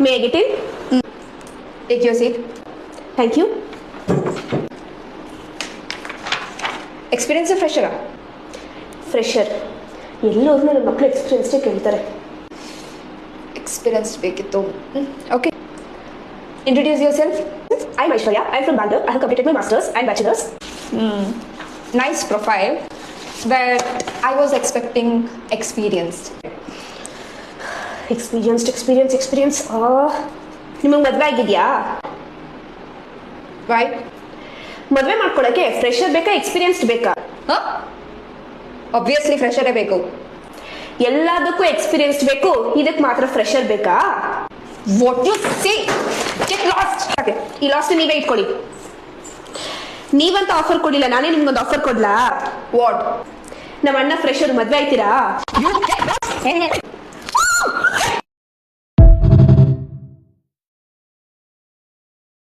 May I get in? Take your seat. Thank you. Experience a fresher. Fresher ಎಲ್ಲರೂ ನನ್ನ ಮಕ್ಕಳು ಎಕ್ಸ್ಪೀರಿಯನ್ಸ್ಡೇ ಕೇಳ್ತಾರೆ. Experience ಬೇಕಿತ್ತು. Okay. Introduce yourself. I'm Aishwarya. I'm from Bangalore. I have completed my masters and bachelors. Nice profile, but I was expecting experienced. Experience ನಿಮಗೆ ಮದುವೆ ಆಗಿದೆಯಾ? Why? ಮದುವೆ ಮಾಡ್ಕೊಳ್ಳೋಕ್ಕೆ ಫ್ರೆಷರ್ ಬೇಕಾ ಎಕ್ಸ್ಪೀರಿಯನ್ಸ್ಡ್ ಬೇಕಾ? Obviously fresher ಬೇಕು. ಎಲ್ಲದಕ್ಕೂ ಎಕ್ಸ್ಪೀರಿಯನ್ಸ್ಡ್ ಬೇಕು, ಇದಕ್ಕೆ ಮಾತ್ರ ಫ್ರೆಷರ್ ಬೇಕಾ? What you say? Get lost. ಈ ಲಾಸ್ಟ್ ನೀವೇ ಇಟ್ಕೊಳ್ಳಿ. ನೀವಂತ ಆಫರ್ ಕೊಡಿಲ್ಲ, ನಾನೇ ನಿಮ್ಗೊಂದು ಆಫರ್ ಕೊಡ್ಲಾ? What? ನಮ್ಮ ಅಣ್ಣ ಫ್ರೆಷರ್ ಮದುವೆ ಆಯ್ತೀರಾ? You get lost.